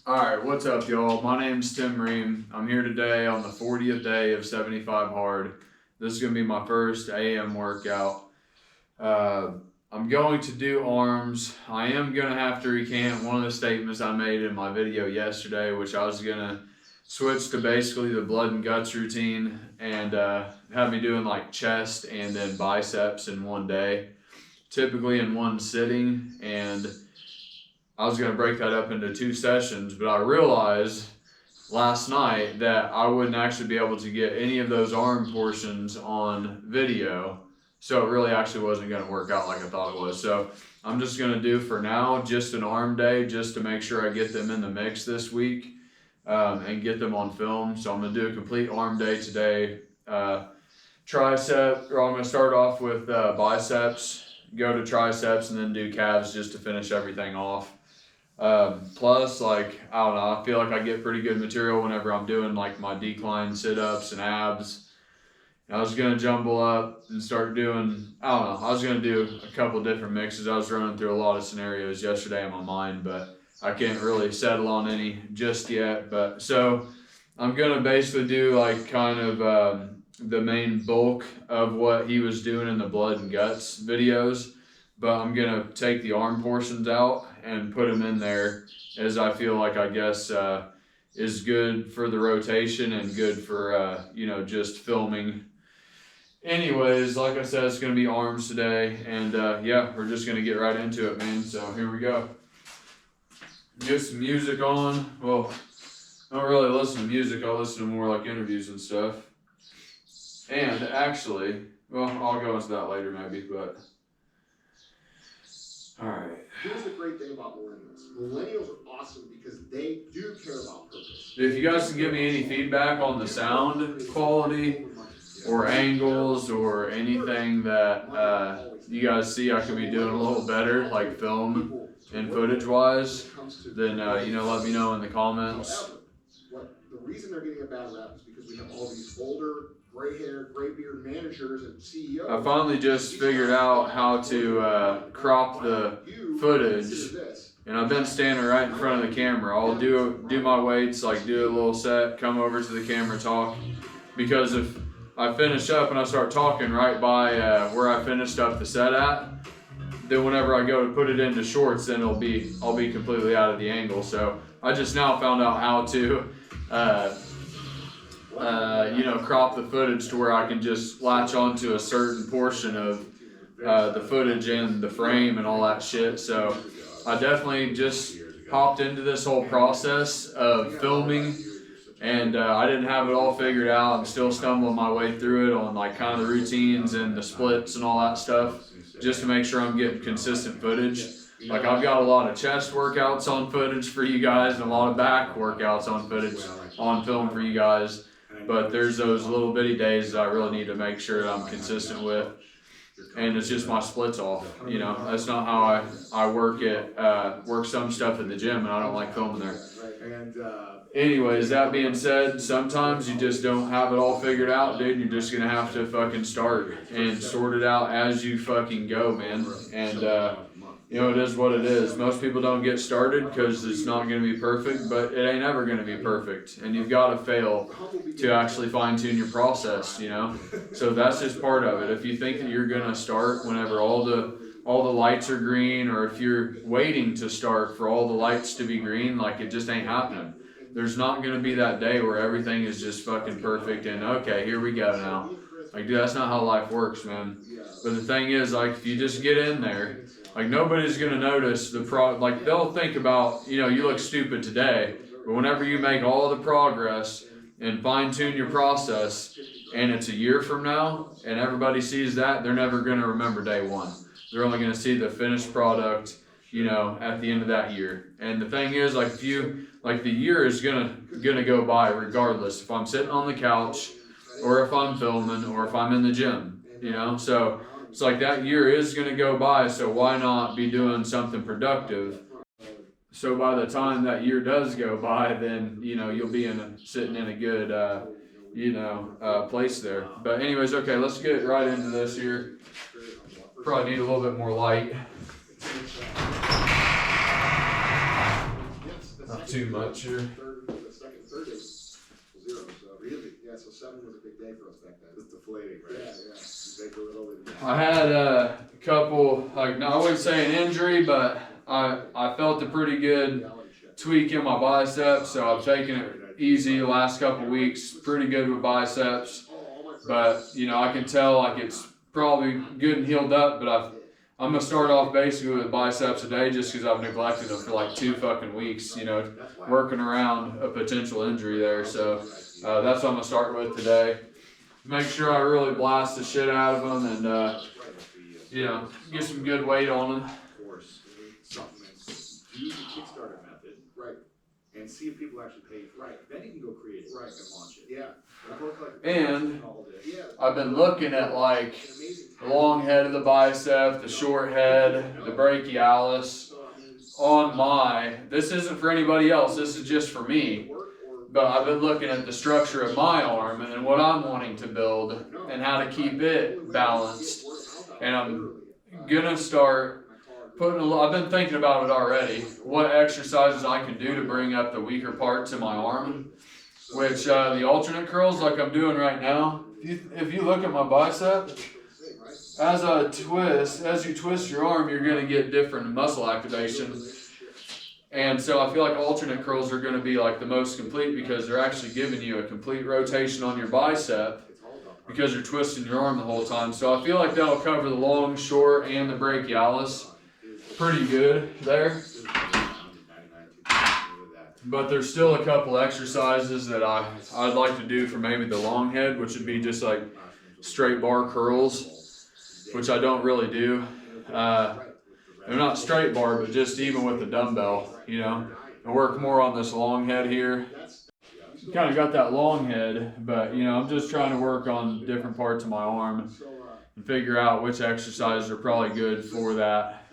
Alright, what's up y'all? My name's Tim Ream. I'm here today on the 40th day of 75 hard. This is going to be my first AM workout. I'm going to do arms. I am going to have to recant one of the statements I made in my video yesterday, which I was going to switch to basically the blood and guts routine and have me doing like chest and then biceps in one day, typically in one sitting, and I was going to break that up into 2 sessions, but I realized last night that I wouldn't actually be able to get any of those arm portions on video, so it really actually wasn't going to work out like I thought it was. So I'm just going to do for now just an arm day just to make sure I get them in the mix this week and get them on film. So I'm going to do a complete arm day today. Tricep, or I'm going to start off with biceps, go to triceps, and then do calves just to finish everything off. Plus, like, I don't know, I feel like I get pretty good material whenever I'm doing like my decline sit-ups and abs. And I was going to jumble up and start doing, I don't know, I was going to do a couple different mixes. I was running through a lot of scenarios yesterday in my mind, but I can't really settle on any just yet. But so I'm going to basically do like kind of the main bulk of what he was doing in the blood and guts videos, but I'm going to take the arm portions out and put them in there, as I feel like, I guess, is good for the rotation and good for, you know, just filming. Anyways, like I said, it's going to be arms today, and yeah, we're just going to get right into it, man. So here we go. Get some music on. Well, I don't really listen to music. I listen to more like interviews and stuff. And actually, well, I'll go into that later maybe, but all right. Here's the great thing about millennials. Millennials are awesome because they do care about purpose. If you guys can give me any feedback on the sound quality or angles or anything that you guys see I could be doing a little better, like film and footage wise, then you know, let me know in the comments. The reason they're getting a bad rap is because we have all these older, gray hair, gray beard managers and CEOs. I finally just figured out how to crop the footage, and I've been standing right in front of the camera. I'll do my weights, like do a little set, come over to the camera, talk, because if I finish up and I start talking right by where I finished up the set at, then whenever I go to put it into shorts, then I'll be completely out of the angle. So I just now found out how to you know, crop the footage to where I can just latch onto a certain portion of the footage and the frame and all that shit. So I definitely just hopped into this whole process of filming, and I didn't have it all figured out. I'm still stumbling my way through it on like kind of the routines and the splits and all that stuff, just to make sure I'm getting consistent footage. Like, I've got a lot of chest workouts on footage for you guys and a lot of back workouts on footage on film for you guys. But there's those little bitty days that I really need to make sure that I'm consistent with. And it's just my splits off, you know. That's not how I work some stuff at the gym, and I don't like filming there. Anyways, that being said, sometimes you just don't have it all figured out, dude. You're just gonna have to fucking start and sort it out as you fucking go, man. And you know, it is what it is. Most people don't get started because it's not going to be perfect, but it ain't ever going to be perfect. And you've got to fail to actually fine-tune your process, you know? So that's just part of it. If you think that you're going to start whenever all the lights are green, or if you're waiting to start for all the lights to be green, like, it just ain't happening. There's not going to be that day where everything is just fucking perfect and, okay, here we go now. Like, dude, that's not how life works, man. But the thing is, like, if you just get in there, like, nobody's going to notice like, they'll think about, you know, you look stupid today, but whenever you make all the progress and fine-tune your process, and it's a year from now, and everybody sees that, they're never going to remember day one. They're only going to see the finished product, you know, at the end of that year. And the thing is, like, the year is gonna go by regardless if I'm sitting on the couch, or if I'm filming, or if I'm in the gym, you know? So it's like that year is going to go by, so why not be doing something productive? So by the time that year does go by, then, you know, you'll be sitting in a good, you know, place there. But anyways, okay, let's get right into this here. Probably need a little bit more light. too much here. The second, third day was 0. So really, yeah. So 7 was a big day for us back then. It's deflating, right? Yeah. You take a little. I had a couple, like I wouldn't say an injury, but I felt a pretty good tweak in my biceps, so I've taken it easy the last couple weeks. Pretty good with biceps, but you know I can tell like it's probably good and healed up. But I'm gonna start off basically with biceps a day just because I've neglected them for like 2 fucking weeks. You know, working around a potential injury there. So that's what I'm gonna start with today. Make sure I really blast the shit out of them and you know get some good weight on them. Supplements. Use the Kickstarter method, right? And see if people actually pay for it. Right. Then you can go create it, right? And launch it. Yeah. And I've been looking at like the long head of the bicep, the short head, the brachialis on my, this isn't for anybody else, this is just for me, but I've been looking at the structure of my arm and what I'm wanting to build and how to keep it balanced. And I'm gonna start putting I've been thinking about it already, what exercises I can do to bring up the weaker parts in my arm. Which the alternate curls like I'm doing right now, if you look at my bicep, as you twist your arm, you're going to get different muscle activation. And so I feel like alternate curls are going to be like the most complete because they're actually giving you a complete rotation on your bicep because you're twisting your arm the whole time. So I feel like that'll cover the long, short, and the brachialis pretty good there. But there's still a couple exercises that I'd like to do for maybe the long head, which would be just like straight bar curls, which I don't really do. They're not straight bar, but just even with the dumbbell, you know. I work more on this long head here. Kind of got that long head, but you know, I'm just trying to work on different parts of my arm and figure out which exercises are probably good for that.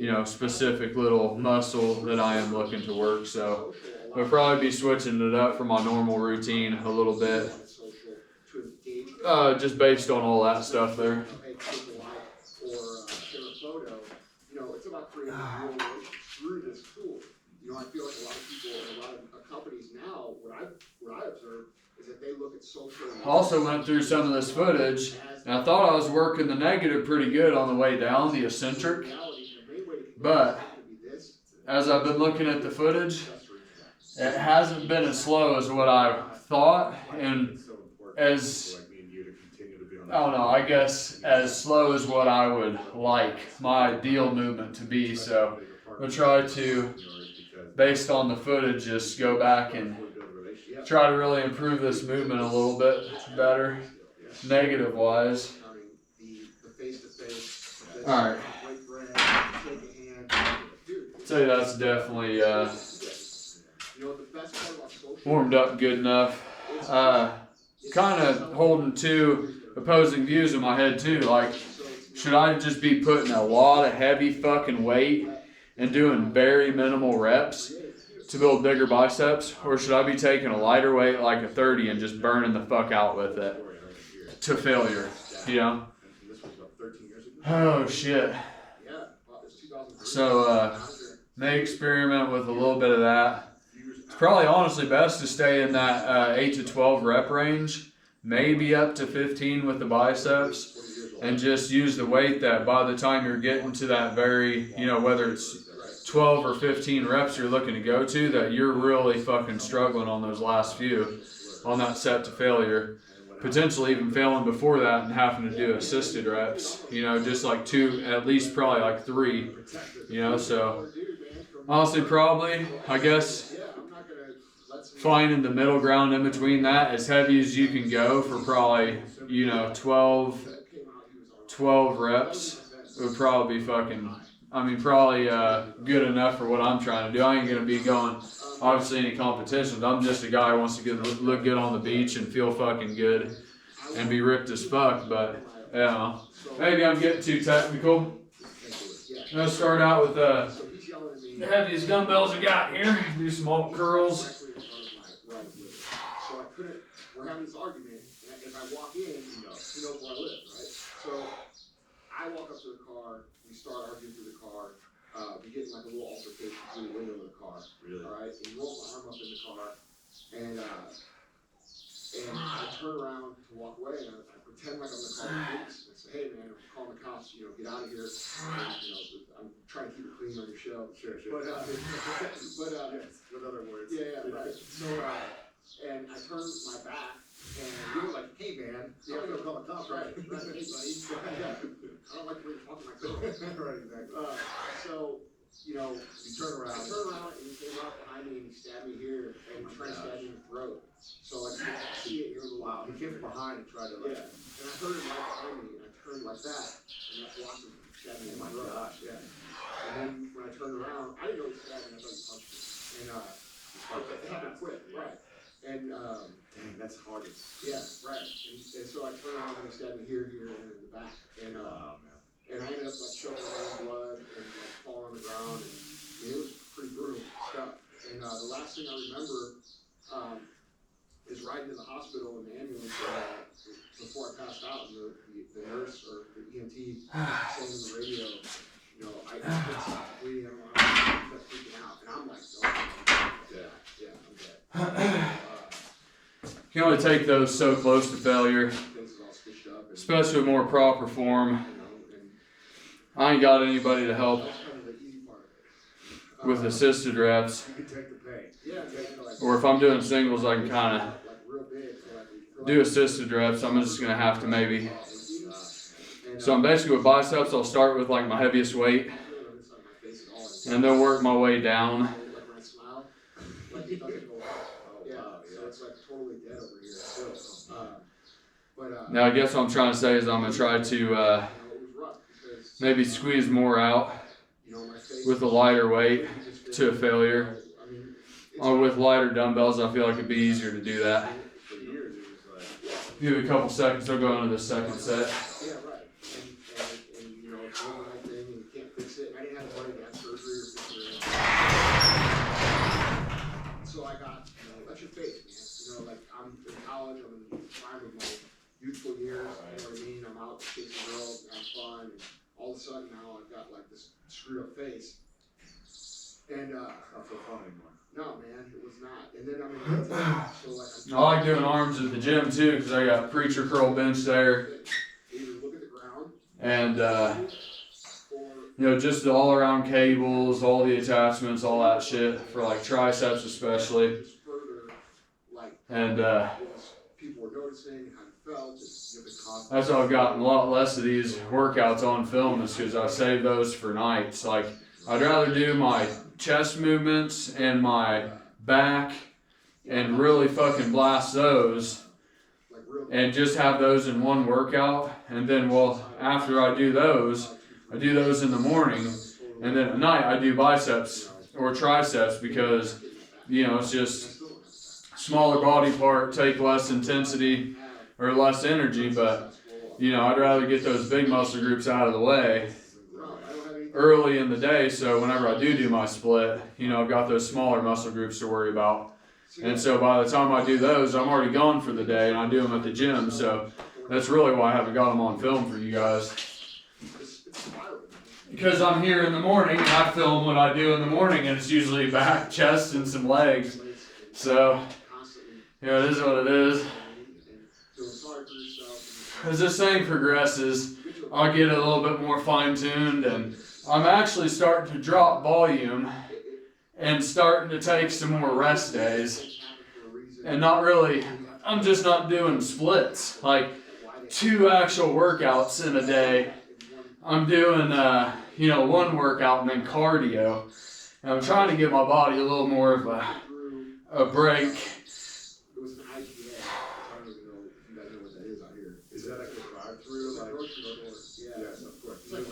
You know, specific little muscle that I am looking to work. So I'll probably be switching it up from my normal routine a little bit, just based on all that stuff there. It's about creating a real relationship through this tool. You know, I feel like a lot of people and a lot of companies now, what I observe is that they look at social. Also went through some of this footage, and I thought I was working the negative pretty good on the way down, the eccentric. But as I've been looking at the footage, it hasn't been as slow as what I thought, and as, I don't know, I guess as slow as what I would like my ideal movement to be. So I'll try to, based on the footage, just go back and try to really improve this movement a little bit better, negative wise. All right. I'd say that's definitely warmed up good enough. Kind of holding two opposing views in my head too. Like, should I just be putting a lot of heavy fucking weight and doing very minimal reps to build bigger biceps? Or should I be taking a lighter weight like a 30 and just burning the fuck out with it to failure, you know? Oh shit. So may experiment with a little bit of that. It's probably honestly best to stay in that 8 to 12 rep range, maybe up to 15 with the biceps, and just use the weight that by the time you're getting to that very, you know, whether it's 12 or 15 reps you're looking to go to, that you're really fucking struggling on those last few, on that set to failure. Potentially even failing before that and having to do assisted reps, you know, just like 2, at least probably like 3, you know. So honestly, probably, I guess, finding the middle ground in between that, as heavy as you can go for probably, you know, 12 reps would probably be fucking, I mean, probably good enough for what I'm trying to do. I ain't going to be going, obviously, any competitions. I'm just a guy who wants to look good on the beach and feel fucking good and be ripped as fuck, but, you know, maybe I'm getting too technical. Let's start out with the heaviest dumbbells I got here. Do some alt curls. So we're having this argument, and if I walk in, he knows where I live, right? So I walk up to the car, we start arguing through the car. be getting like a little altercation through the window of the car. Really? All right, and roll my arm up in the car, and I turn around to walk away, and I pretend like I'm gonna call the police. I say, hey man, I'm calling the cops, you know, get out of here. And, you know, I'm trying to keep it clean on your show. Sure. But Yes, with other words. yeah, right. So, and I turn my back, and you were like, hey man, Yeah, I'm gonna call the cops. right, hey buddy. Yeah. I don't like the way you're talking like that. Right, exactly. So, you know, You turn around. I turn around and he came up behind me and he stabbed me here and he tried to stab me in the throat. So like you can see it, you're a little Wow, he came from behind and tried to like. Yeah. And I heard him right behind me and I turned like that and that blocked him from stabbing me in my throat. Gosh. Yeah. And then when I turned around, I didn't know he stabbed me, I thought he punched me. And it happened quick, right. And Dang, that's hard. yeah, right. And so I turned around and he stabbed me here, and in the back. And Oh man. and I ended up like choking on blood and like falling on the ground, and it was pretty brutal stuff. And the last thing I remember is riding to the hospital in the ambulance before I passed out, and the nurse or the EMT saying on the radio, you know, I couldn't stop bleeding, I'm freaking out, and I'm like, oh, I'm dead. You can only take those so close to failure, Face is all stitched up, and, especially with more proper form. you know, and I ain't got anybody to help that's kind of the easy part of it. with assisted reps, You can take the pain. Yeah, like, or if I'm doing singles, I can kind like real big, so like of do assisted reps. I'm just gonna have to maybe. and, So I'm basically with biceps, I'll start with like my heaviest weight, and then work my way down. Like when I smile, like it doesn't go off. Oh Yeah, wow. so it's like totally dead over here still. But Now I guess what I'm trying to say is I'm gonna try to you know, it was rough because maybe squeeze more out you know my face with a lighter weight to a failure. I mean, it's Or with lighter dumbbells, I feel like it'd be easier to do that. For years it was like. Give it a couple seconds, I'll go into the second set. yeah, right. And you know it's an overnight thing and you can't fix it. And I didn't have the money to have surgery or fix it. So I got, you know, that's your face, man. You know, like I'm in college, I'm in the prime of my youthful years, you know what I mean? I'm out chasing girls, having fun, and all of a sudden now I've got like this screwed up face. And It's not so fun anymore. no, man, it was not. And then I'm in so like I like doing arms at the gym too, because I got preacher curl bench there, either look at the ground and or you know, just the all around cables, all the attachments, all that shit, for like triceps especially. just further like And what people were noticing, how you felt, just you know, the cost. that's why I've gotten a lot less of these workouts on film, is because I save those for nights. Like, I'd rather do my chest movements and my back and really fucking blast those Like real and just have those in one workout. And then, well, after I do those in the morning, and then at night I do biceps or triceps, because, you know, it's just smaller body part, take less intensity or less energy, but, you know, I'd rather get those big muscle groups out of the way early in the day, so whenever I do my split, you know, I've got those smaller muscle groups to worry about. And so by the time I do those, I'm already gone for the day, and I do them at the gym, so that's really why I haven't got them on film for you guys. Because I'm here in the morning, and I film what I do in the morning, and it's usually back, chest, and some legs. So, yeah, it is what it is. As this thing progresses, I'll get a little bit more fine-tuned, and I'm actually starting to drop volume and starting to take some more rest days. And not really, I'm just not doing splits, like 2 actual workouts in a day. I'm doing, you know, 1 workout and then cardio. And I'm trying to give my body a little more of a break. It was an IPA. I don't even know if you guys know what that is out here. Is that like a drive-through? It's a Like, grocery store. Yeah. yes, of course. It's like a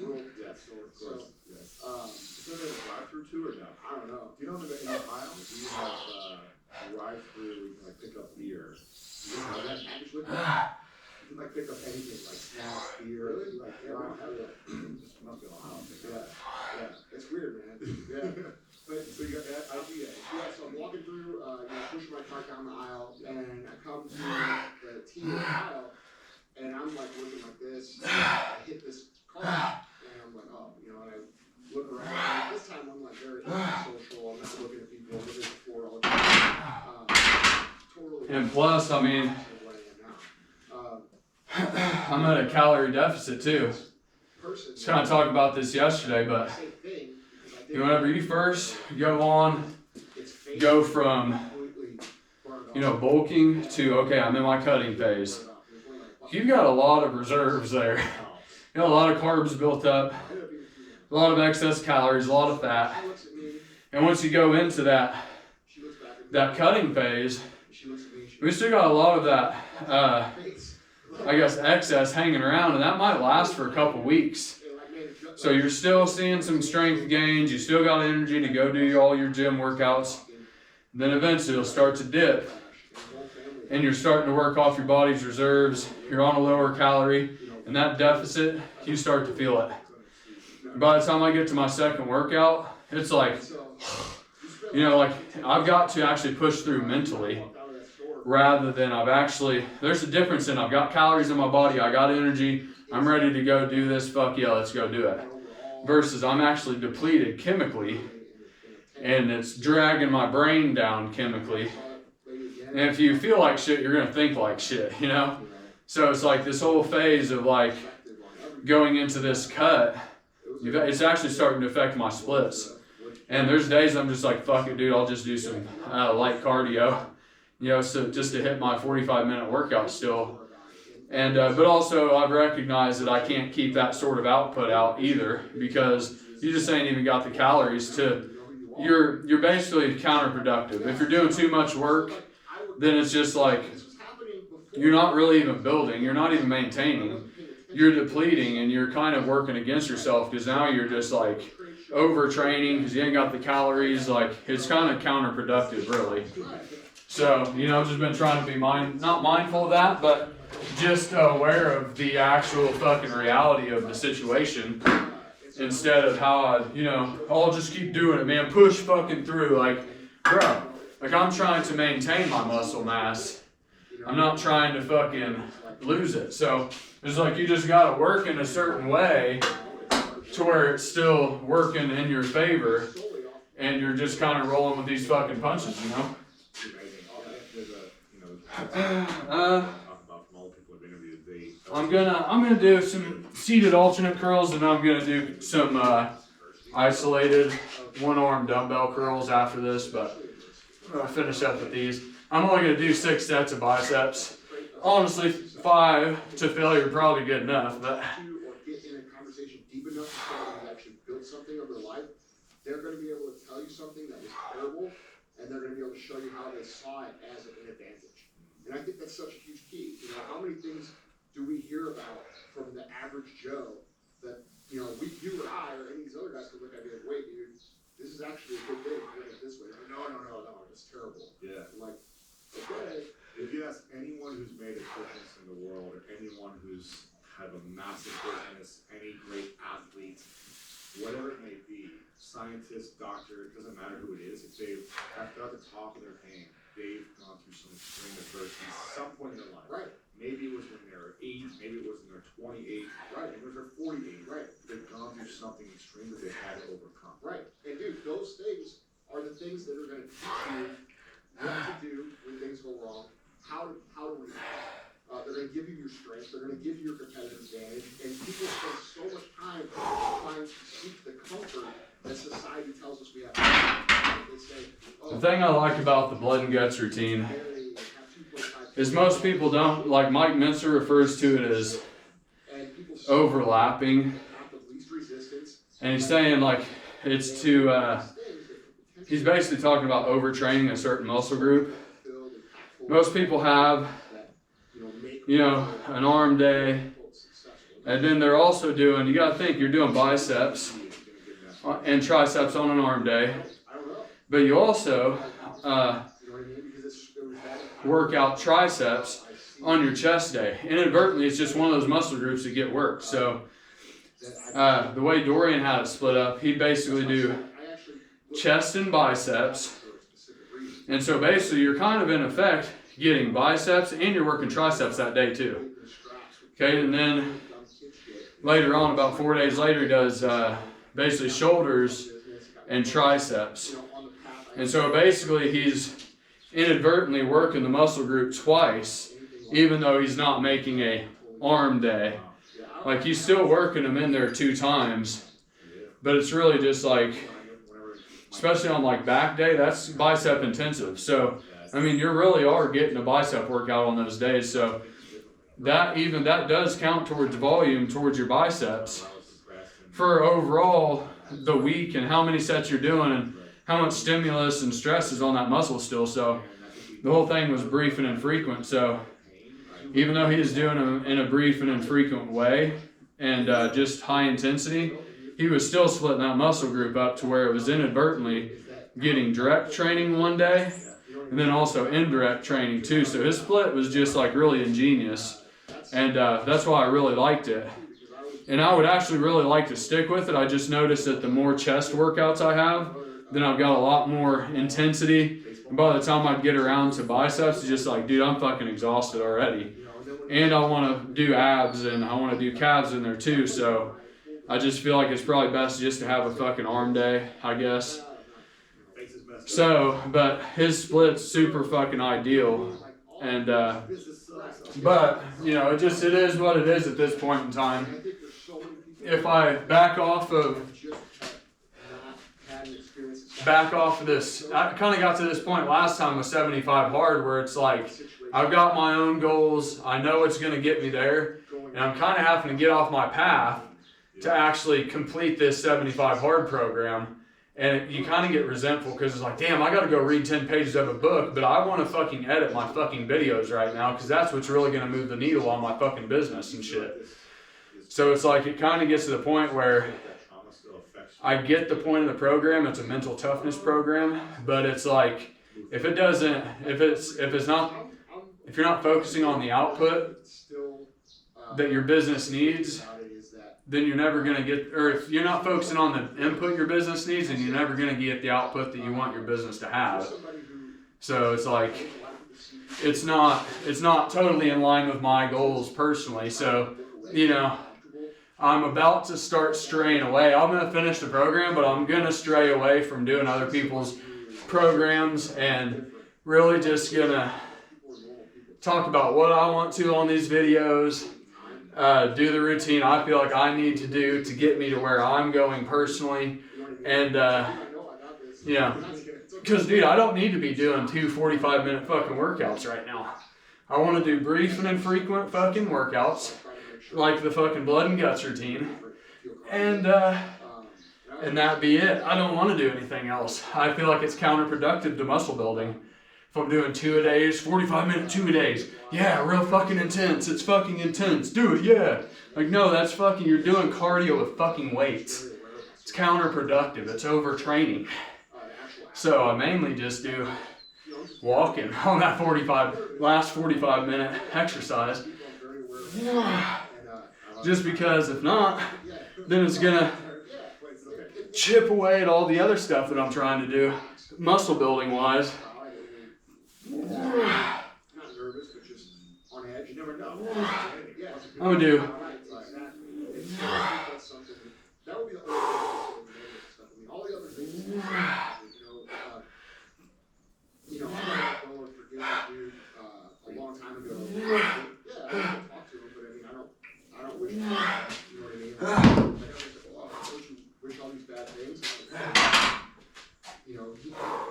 little Yes, store. of course. Yes. So, Is there a drive-through too or no? I don't know. Do you know that in Ohio we have drive-through, we can like pick up beer. You know how that package look like? You can like pick up anything, like snacks, beer. Really? Like, yeah, we don't have that. This must be Ohio. Yeah, yeah. It's weird, man. Yeah. But So you got that IPA. yeah, so I'm walking through, you know, pushing my cart down the aisle, and I come to the T in the aisle, and I'm like looking like this. I hit this car, and I'm like, oh, you know, and I look This time I'm like very social. I'm not looking at people. I'm looking at the floor all the time. Totally. And plus, I mean, I'm at a calorie deficit too. Just kind of talked about this yesterday, but whenever you first go from, bulking to, okay, I'm in my cutting phase. You've got a lot of reserves there. A lot of carbs built up, a lot of excess calories, a lot of fat. And once you go into that cutting phase, we still got a lot of that, excess hanging around, and that might last for a couple weeks. So you're still seeing some strength gains, you still got energy to go do all your gym workouts. Then eventually it'll start to dip, and you're starting to work off your body's reserves. You're on a lower calorie, and that deficit, you start to feel it. By the time I get to my second workout, it's like, I've got to actually push through mentally, rather than there's a difference in I've got calories in my body, I got energy, I'm ready to go do this, fuck yeah, let's go do it. Versus I'm actually depleted chemically, and it's dragging my brain down chemically. And if you feel like shit, you're gonna think like shit, So it's like this whole phase of like going into this cut, it's actually starting to affect my splits. And there's days I'm just like, fuck it, dude, I'll just do some light cardio, so just to hit my 45-minute workout still. And but also I've recognized that I can't keep that sort of output out either, because you just ain't even got the calories to. You're basically counterproductive. If you're doing too much work, then it's just like you're not really even building, you're not even maintaining, you're depleting, and you're kind of working against yourself, because now you're just like overtraining because you ain't got the calories. Like, it's kind of counterproductive, really. So, I've just been trying to be not mindful of that, but just aware of the actual fucking reality of the situation, instead of how I'll just keep doing it, man, push fucking through. Like, bro, I'm trying to maintain my muscle mass. I'm not trying to fucking lose it. So it's like you just gotta work in a certain way to where it's still working in your favor, and you're just kind of rolling with these fucking punches, I'm gonna do some seated alternate curls, and I'm gonna do some isolated one-arm dumbbell curls after this, but I'll finish up with these. I'm only gonna do 6 sets of biceps. Honestly, 5 to failure probably good enough, but or get in a conversation deep enough to show that you actually built something of their life, they're going to be able to tell you something that was terrible, and they're going to be able to show you how they saw it as an advantage. And I think that's such a huge key. How many things do we hear about from the average Joe that, you or I, or any of these other guys could look at and be like, wait, dude, this is actually a good thing. Look at it this way. Like, no, it's terrible. Yeah. I'm like, okay. If you ask anyone who's made a difference in the world, or anyone who's had a massive business, any great athlete, whatever it may be, scientist, doctor, it doesn't matter who it is, if they're at the top of their game, they've gone through some extreme adversity at some point in their life. Right. Maybe it was when they were 8, maybe it was when they were 28, right, maybe it was when they were 48, right. They've gone through something extreme that they had to overcome. Right. And dude, those things are the things that are going to teach you what to do when things go wrong, how to react. They're going to give you your strength, they're going to give you your competitive advantage, and people spend so much time trying to seek the comfort that society tells us we have to. They say, the thing I like about the blood and guts routine is most people don't, like Mikementzer refers to it as overlapping, and he's saying like it's to he's basically talking about overtraining a certain muscle group. Most people have an arm day, and then they're also doing, you gotta think, you're doing biceps and triceps on an arm day, but you also work out triceps on your chest day. Inadvertently, it's just one of those muscle groups that get worked. So the way Dorian had it split up, he'd basically do chest and biceps, and so basically you're kind of in effect getting biceps and you're working triceps that day too. Okay, and then later on, about 4 days later, he does basically shoulders and triceps. And so basically he's inadvertently working the muscle group twice, even though he's not making a arm day. Like he's still working them in there 2 times, but it's really just like, especially on like back day, that's bicep intensive. So, I mean, you really are getting a bicep workout on those days. So that does count towards volume, towards your biceps for overall the week and how many sets you're doing and how much stimulus and stress is on that muscle still. So the whole thing was brief and infrequent. So even though he was doing them in a brief and infrequent way and just high intensity, he was still splitting that muscle group up to where it was inadvertently getting direct training one day and then also indirect training too. So his split was just like really ingenious, and that's why I really liked it. And I would actually really like to stick with it. I just noticed that the more chest workouts I have, then I've got a lot more intensity. And by the time I'd get around to biceps, it's just like, dude, I'm fucking exhausted already. And I want to do abs and I want to do calves in there too. So I just feel like it's probably best just to have a fucking arm day, I guess. So, but his split's super fucking ideal. And, but, you know, it is what it is at this point in time. If I back off of this, I kind of got to this point last time with 75 hard where it's like, I've got my own goals, I know it's going to get me there, and I'm kind of having to get off my path to actually complete this 75 hard program. And you kind of get resentful because it's like, damn, I got to go read 10 pages of a book, but I want to fucking edit my fucking videos right now because that's what's really going to move the needle on my fucking business and shit. So it's like, it kind of gets to the point where I get the point of the program. It's a mental toughness program, but it's like, if you're not focusing on the output that your business needs, then you're never going to get, or if you're not focusing on the input your business needs, then you're never going to get the output that you want your business to have. So it's like, it's not totally in line with my goals personally. So, you know, I'm about to start straying away. I'm going to finish the program, but I'm going to stray away from doing other people's programs and really just going to talk about what I want to on these videos, do the routine I feel like I need to do to get me to where I'm going personally. And, you know, because, dude, I don't need to be doing 2 45-minute fucking workouts right now. I want to do brief and infrequent fucking workouts, like the fucking blood and guts routine, and that be it. I don't want to do anything else. I feel like it's counterproductive to muscle building. If I'm doing 2-a-days, 45-minute 2-a-days, yeah, real fucking intense. It's fucking intense. Do it, yeah. Like, no, that's fucking, you're doing cardio with fucking weights. It's counterproductive. It's overtraining. So I mainly just do walking on that last 45-minute exercise. Just because if not, then it's gonna chip away at all the other stuff that I'm trying to do, muscle building wise. Not nervous, but just on edge. You never know. I'm gonna do. That would be the only stuff. I mean, all the other things. I'm not forgetting dude a long time ago. Yeah, I don't talk to him, but I mean, I don't wish. You know what I mean? I wish all these bad things. You know,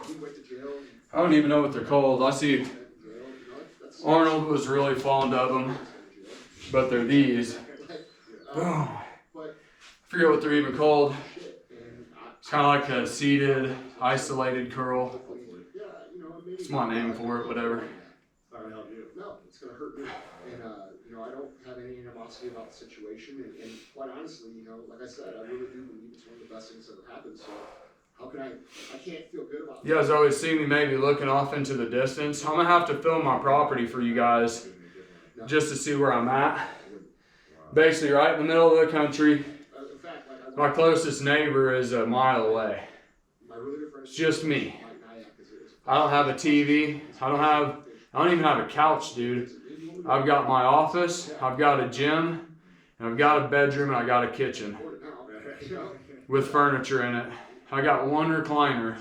he went to jail. I don't even know what they're called. I see Arnold was really fond of them, but they're these. Boom. I forget what they're even called. It's kind of like a seated, isolated curl. It's my name for it, whatever. It's not gonna help you. No, it's gonna hurt me. And I don't have any animosity about the situation. And quite honestly, like I said, I really do believe it's one of the best things that have happened. So how can I can't feel good about it. You guys always see me maybe looking off into the distance. I'm gonna have to film my property for you guys just to see where I'm at. Basically right in the middle of the country. My closest neighbor is a mile away. It's just me. I don't have a TV. I don't even have a couch, dude. I've got my office, I've got a gym, and I've got a bedroom, and I got a kitchen. with furniture in it. I got one recliner.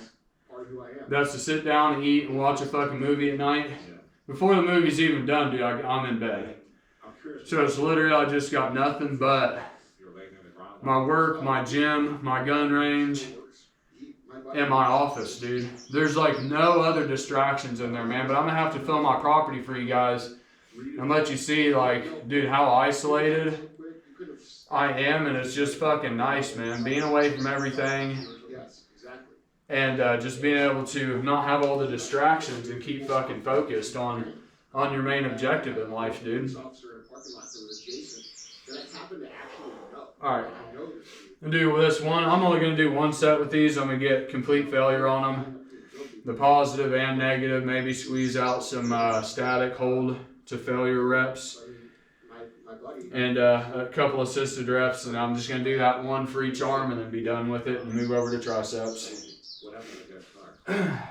Part of who I am. That's to sit down and eat and watch a fucking movie at night. Before the movie's even done, dude, I'm in bed. So it's literally, I just got nothing but my work, my gym, my gun range, and my office, dude. There's like no other distractions in there, man. But I'm gonna have to film my property for you guys and let you see, like, dude, how isolated I am. And it's just fucking nice, man. Being away from everything. And just being able to not have all the distractions and keep fucking focused on your main objective in life, dude. Alright. And do with this one, I'm only going to do one set with these. I'm going to get complete failure on them. The positive and negative, maybe squeeze out some static hold to failure reps. And a couple assisted reps. And I'm just going to do that one for each arm and then be done with it and move over to triceps. What happened to that car?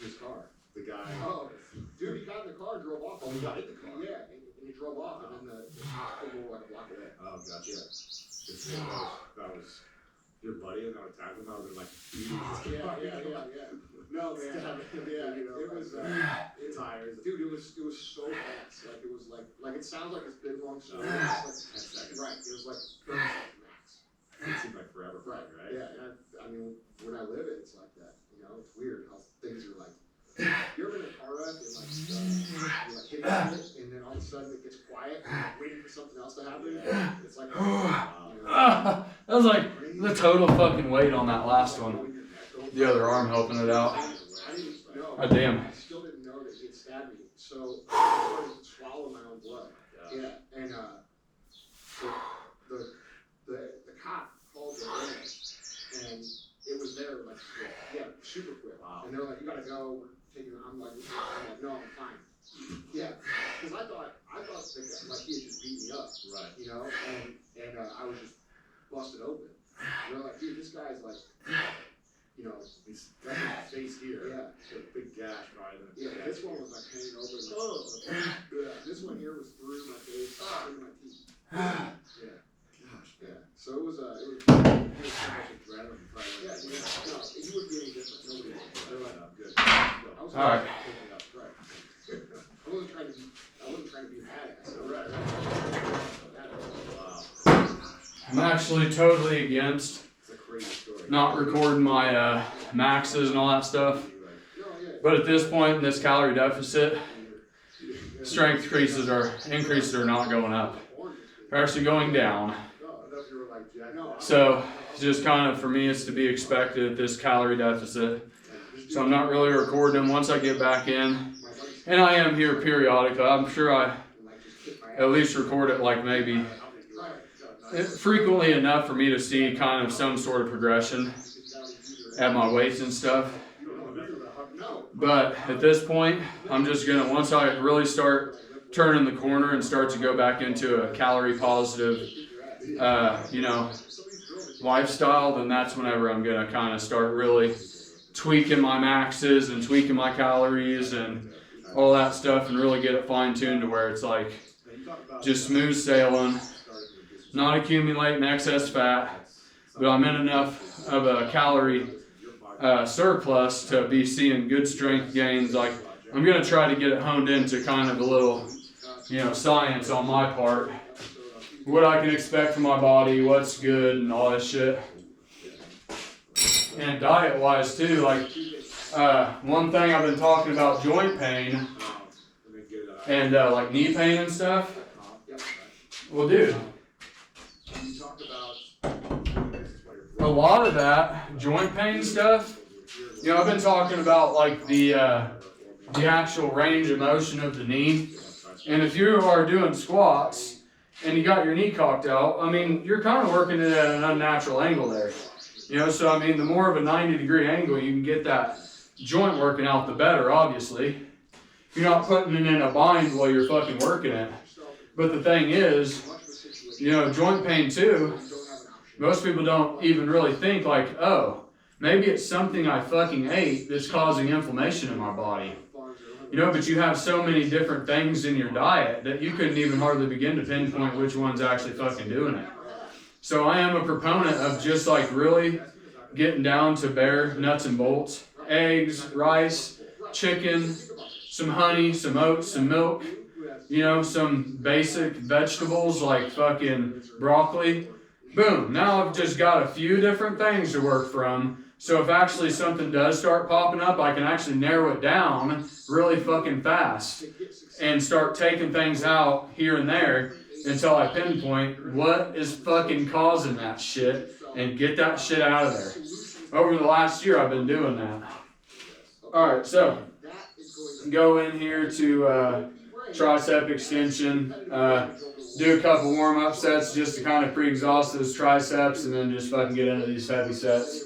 His car. The guy. Oh, dude, he got in the car and drove off. Oh, he got in the car? Yeah, and he drove off, and then the hospital like a block away. Oh, gotcha. That was your buddy and I attacked him. I was like, Yeah. No, man. Yeah, it was, tires. dude, it was so fast. Like, it was like it sounds like it's been long story. It's like 10 seconds. Right, it was like 30 seconds max. It seemed like forever, right? Yeah, and I mean, when I live it, it's like that. You know, it's weird how things are like. You're in a car wreck and like you're like hitting it, and then all of a sudden it gets quiet, and you're like waiting for something else to happen. It's like, That was like the total fucking weight on that last one. The other arm helping it out. I didn't know. Oh, damn. I still didn't know that he had stabbed me, so I started to swallow my own blood. Yeah, and the cop called the ambulance, and it was there like super quick. Wow. And they're like, you gotta go. We're taking. I'm like, no, I'm fine. Yeah, because I thought that, like he had just beat me up, right? You know, and I was just busted open. And they're like, dude, this guy's like, you know, He's got his face here. Yeah. A big gash right in the Yeah, this one was like hanging over. Yeah, this one here was through my face, through my teeth. Yeah. Gosh. Yeah. So it was so much adrenaline probably. Yeah, no, you wouldn't be any different. Nobody would. They're like, Good. I was All right. picking up, right. I wasn't trying to be a badass. Right. Wow. I'm actually totally against It's a crazy story. not recording my maxes and all that stuff. But at this point in this calorie deficit, strength increases are not going up. They're actually going down. So just kind of for me, it's to be expected at this calorie deficit. So I'm not really recording them once I get back in. And I am here periodically. I'm sure I at least record it like maybe frequently enough for me to see kind of some sort of progression at my weights and stuff. But at this point, I'm just gonna, once I really start turning the corner and start to go back into a calorie positive, lifestyle, then that's whenever I'm gonna kind of start really tweaking my maxes and tweaking my calories and all that stuff and really get it fine-tuned to where it's like just smooth sailing, not accumulating excess fat, but I'm in enough of a calorie surplus to be seeing good strength gains. Like, I'm gonna try to get it honed into kind of a little, science on my part, what I can expect from my body, what's good, and all this shit. And diet-wise too, like one thing I've been talking about joint pain and like knee pain and stuff. Well, dude, a lot of that joint pain stuff, I've been talking about like the actual range of motion of the knee. And if you are doing squats and you got your knee cocked out, I mean, you're kind of working it at an unnatural angle there. So I mean, the more of a 90-degree angle you can get that joint working out, the better, obviously. You're not putting it in a bind while you're fucking working it. But the thing is, joint pain too, most people don't even really think like, oh, maybe it's something I fucking ate that's causing inflammation in my body. But you have so many different things in your diet that you couldn't even hardly begin to pinpoint which one's actually fucking doing it. So I am a proponent of just like really getting down to bare nuts and bolts. Eggs, rice, chicken, some honey, some oats, some milk, you know, some basic vegetables like fucking broccoli. Boom, now I've just got a few different things to work from. So if actually something does start popping up, I can actually narrow it down really fucking fast and start taking things out here and there until I pinpoint what is fucking causing that shit and get that shit out of there. Over the last year, I've been doing that. Alright, so go in here to tricep extension. Do a couple warm-up sets just to kind of pre-exhaust those triceps and then just fucking get into these heavy sets.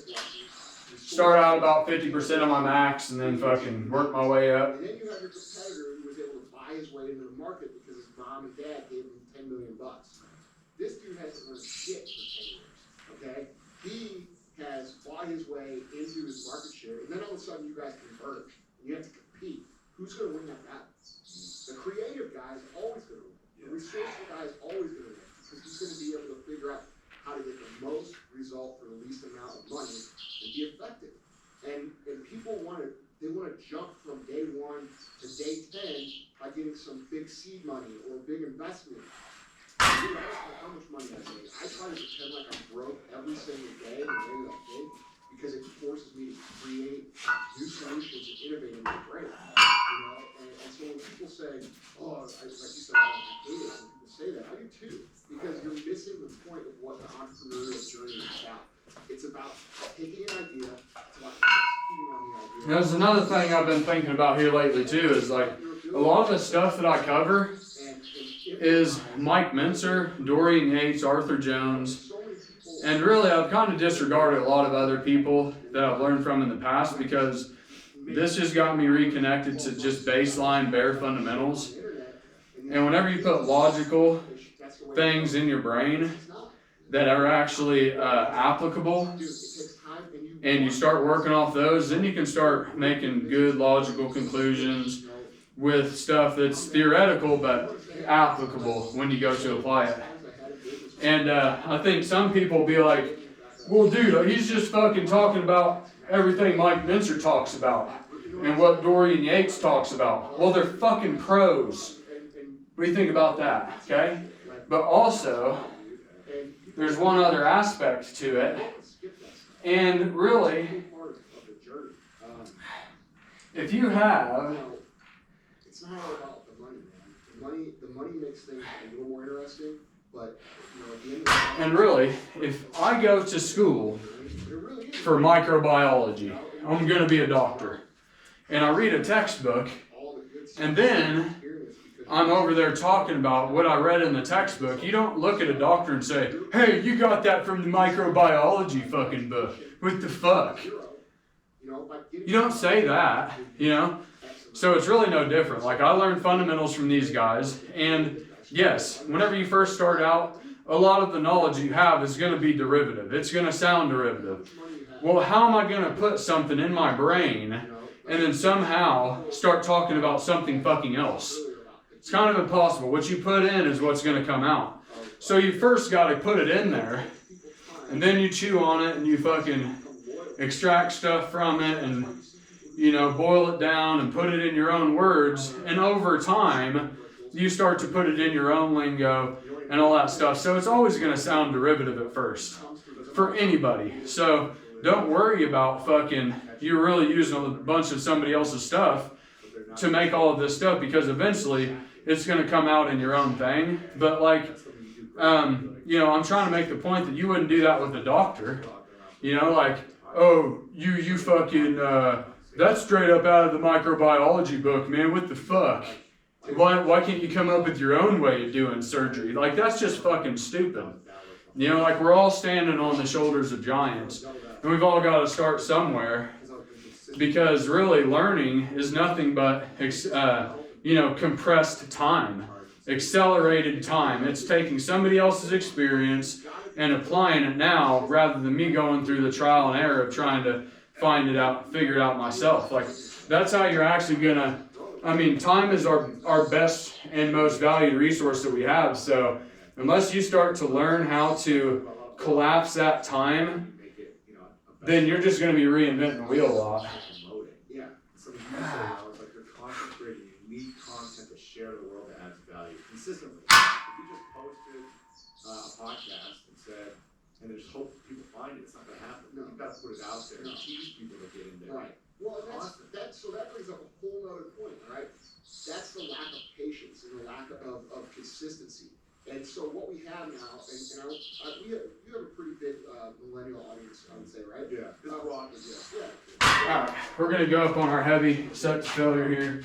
Start out about 50% of my max and then fucking work my way up. And then you have your competitor who was able to buy his way into the market because his mom and dad gave him $10 million. This dude hasn't learned shit for 10 years, okay? He has bought his way into his market share, and then all of a sudden you guys converge, and you have to compete. Who's going to win that battle? The creative guy is always going to win. The resourceful guy is always going to win, because he's going to be able to figure out how to get the most result for the least amount of money and be effective. And people want to jump from day 1 to day 10 by getting some big seed money or big investment. Dude, I don't know how much money I made. I try to pretend like I'm broke every single day in the way that I think, because it forces me to create new solutions and innovate in my brain. You know, and so when people say, oh, like you said, I hate it when people say that, I do too, because you're missing the point of what the entrepreneurial journey is about. It's about taking an idea, it's about executing on the idea. There's another thing I've been thinking about here lately too, is like a lot of the stuff that I cover is Mikementzer, Dorianyates, Arthur Jones, and really I've kind of disregarded a lot of other people that I've learned from in the past, because this just got me reconnected to just baseline bare fundamentals. And whenever you put logical things in your brain that are actually applicable, and you start working off those, then you can start making good logical conclusions with stuff that's theoretical but applicable when you go to apply it. And I think some people will be like, well dude, he's just fucking talking about everything Mikementzer talks about and what Dorianyates talks about. Well, they're fucking pros. What do you think about that? Okay? But also, there's one other aspect to it. And really, if you have... It's not all about the money, man. The money makes things a little more interesting, but, you know, at the end of the day... And really, if I go to school for microbiology, I'm going to be a doctor. And I read a textbook, and then I'm over there talking about what I read in the textbook. You don't look at a doctor and say, hey, you got that from the microbiology fucking book. What the fuck? You don't say that, you know? So it's really no different. Like, I learned fundamentals from these guys, and yes, whenever you first start out, a lot of the knowledge you have is going to be derivative. It's going to sound derivative. Well, how am I going to put something in my brain and then somehow start talking about something fucking else? It's kind of impossible. What you put in is what's going to come out. So you first got to put it in there, and then you chew on it, and you fucking extract stuff from it, and, you know, boil it down and put it in your own words. And over time, you start to put it in your own lingo and all that stuff. So it's always going to sound derivative at first for anybody. So don't worry about fucking, you're really using a bunch of somebody else's stuff to make all of this stuff, because eventually it's going to come out in your own thing. But like, you know, I'm trying to make the point that you wouldn't do that with a doctor. You know, like, oh, you fucking, that's straight up out of the microbiology book, man. What the fuck? Why can't you come up with your own way of doing surgery? Like, that's just fucking stupid. You know, like, we're all standing on the shoulders of giants, and we've all got to start somewhere, because really learning is nothing but, you know, compressed time, accelerated time. It's taking somebody else's experience and applying it now, rather than me going through the trial and error of trying to find it out, figure it out myself. Like, that's how you're actually gonna, I mean, time is our best and most valued resource that we have. So unless you start to learn how to collapse that time, then you're just going to be reinventing the wheel a lot. Yeah. Some of you say, it's like you're content creating unique content to share to the world that adds value consistently. If you just posted a podcast and said, and then just hope people find it, it's not going to happen. You've got to put it out there and teach people to get in there. Right. Well, so that brings up a whole other point, right? That's the lack of patience and the lack of consistency. And so what we have now, you have a pretty big millennial audience, I would say, right? Yeah. This rock is Alright, we're going to go up on our heavy set to failure here.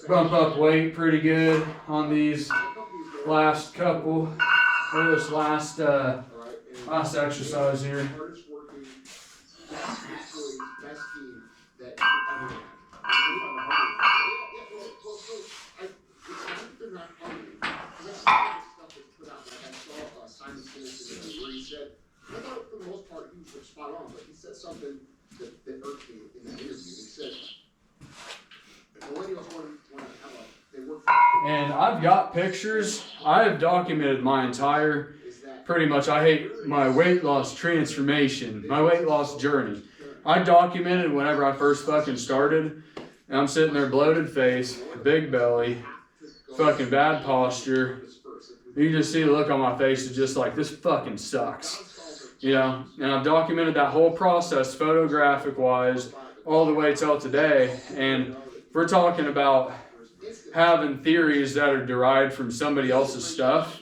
Bump up weight pretty good on these last couple, or this last exercise here. Hardest working, best employees, best team that you ever had. They're not hungry. Because I saw this stuff that's put out. Like I saw Simon Sinek's interview where he said, I thought for the most part he was spot on, but he said something that irked me in that interview. He said, millennials want to have they work for. And I've got pictures. I have documented my entire, pretty much, I hate my weight loss transformation, my weight loss journey. I documented whenever I first fucking started. And I'm sitting there, bloated face, big belly, fucking bad posture. You just see the look on my face, it's just like, this fucking sucks. You know, and I've documented that whole process, photographic wise, all the way till today. And if we're talking about having theories that are derived from somebody else's stuff,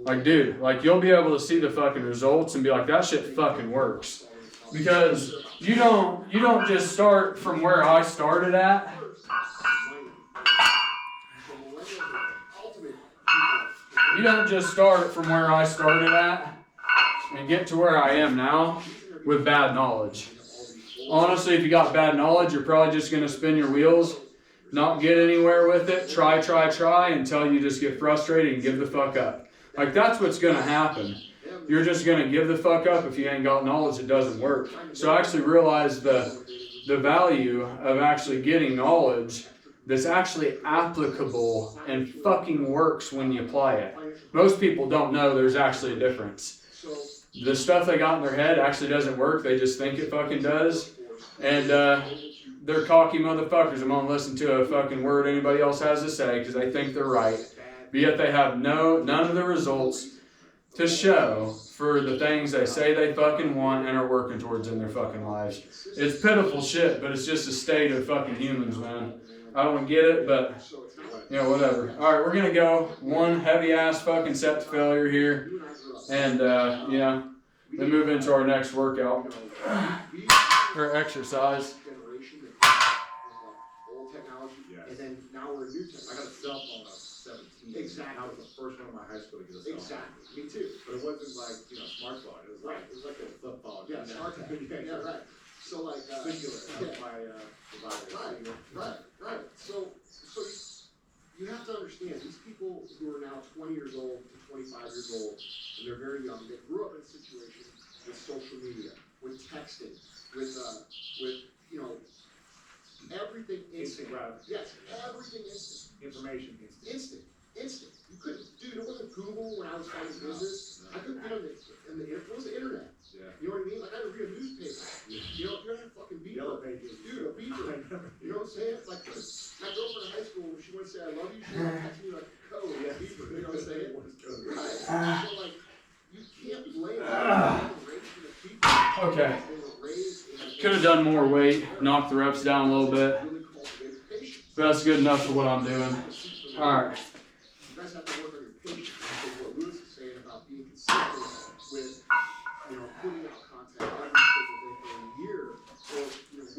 like, dude, like, you'll be able to see the fucking results and be like, that shit fucking works. Because you don't just start from where I started at. You don't just start from where I started at and get to where I am now with bad knowledge. Honestly, if you got bad knowledge, you're probably just going to spin your wheels, not get anywhere with it, try until you just get frustrated and give the fuck up. Like, that's what's going to happen. You're just going to give the fuck up if you ain't got knowledge that doesn't work. So I actually realized the value of actually getting knowledge that's actually applicable and fucking works when you apply it. Most people don't know there's actually a difference. The stuff they got in their head actually doesn't work. They just think it fucking does. And they're cocky motherfuckers. I'm gonna listen to a fucking word anybody else has to say because they think they're right. But yet they have none of the results to show for the things they say they fucking want and are working towards in their fucking lives. It's pitiful shit, but it's just a state of fucking humans, man. I don't get it, but, you know, whatever. Alright, we're gonna go one heavy ass fucking set to failure here. And, yeah, then move into our next workout. Or exercise. And then now we're a new technology. I got a cell phone at 17. Exactly. I was the first one in my high school to get a cell phone. Exactly. Me too. But it wasn't like, smartphone. It was like a flip phone. Yeah, smartphone. Yeah, right. So like singular. That's my provider. Right. So you have to understand these people who are now 20 years old to 25 years old, and they're very young. They grew up in a situation with social media, with texting, with everything instant. Yes, everything instant. Information Instant. You couldn't, dude. It wasn't Google when I was starting business. I couldn't get on the it was the internet. Yeah. You know what I mean? Like I had to read a newspaper. You know, you're a fucking beeper. Yellow pages. Dude, a beeper. You know what I'm saying? Like my girlfriend in high school, when she wanted to say I love you, she would text me like code, a beeper. You know what I'm saying? Right. So like, you can't blame the generation of people. Okay. Could have done more weight, knocked the reps down a little bit. But that's good enough for what I'm doing. Alright. You guys have to work on your patience. Because what Lewis is saying about being consistent with, putting out content every single day for a year, or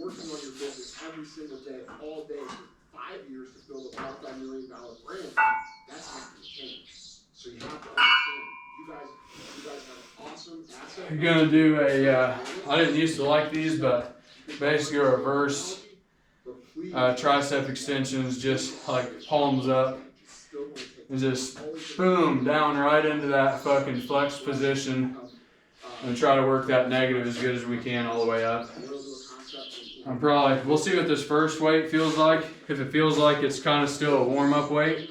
working on your business every single day, all day for 5 years to build a multi-million-dollar brand. That's not going to change. So you have to understand. You guys have an awesome asset. I'm gonna do I didn't used to like these, but basically a reverse tricep extensions, just like palms up, and just boom, down right into that fucking flex position, and try to work that negative as good as we can all the way up. We'll see what this first weight feels like. If it feels like it's kind of still a warm-up weight,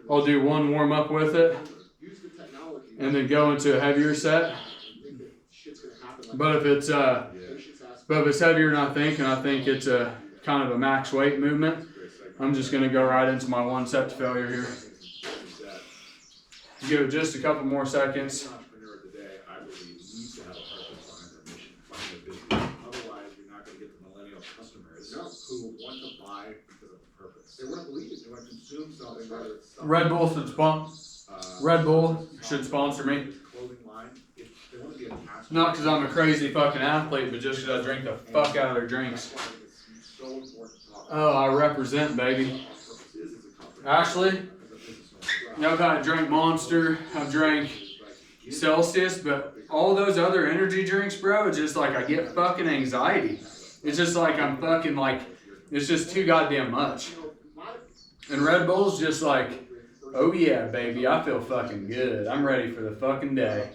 I'll do one warm-up with it, and then go into a heavier set. But if it's patients ask but if it's heavier than I think it's a kind of a max weight movement. I'm just gonna go right into my 1 set to failure here. Give it just a couple more seconds. Entrepreneur of the day, I believe, needs to have a purpose behind their mission, behind their business. Otherwise, you're not going to get the millennial customers who want to buy because of a purpose. they want to believe it. They want to consume something, whether it's Red Bull should sponsor me. clothing line. If they want to be attached. Not because I'm a crazy fucking athlete, but just because I drink the fuck out of their drinks. That's why it's so important to talk Oh, I represent, baby. about what purpose is as a company. Actually, As a business owner. I've had drank Monster, I've drank Celsius, but all those other energy drinks, bro, it's just like I get fucking anxiety. It's just like I'm fucking like, it's just too goddamn much. And Red Bull's just like, oh yeah, baby, I feel fucking good. I'm ready for the fucking day.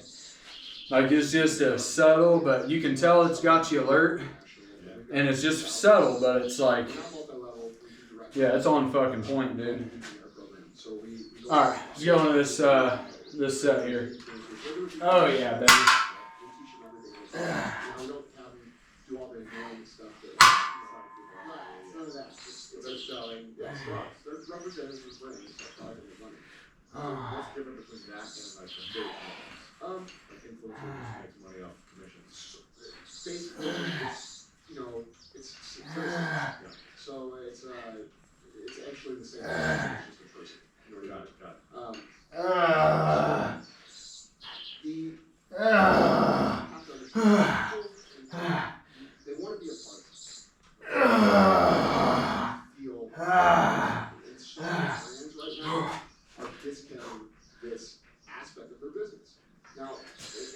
Like it's just a subtle, but you can tell it's got you alert. And it's just subtle, but it's like, yeah, it's on fucking point, dude. Alright, let's go into this set here. Oh yeah, baby. What's different between that and like a big like influencers makes money off commissions? Basically, it's very simple. So it's actually the same thing, it's just a person. Got it. They want to be a part of it. Feel and so many brands right now are discounting this aspect of their business. Now,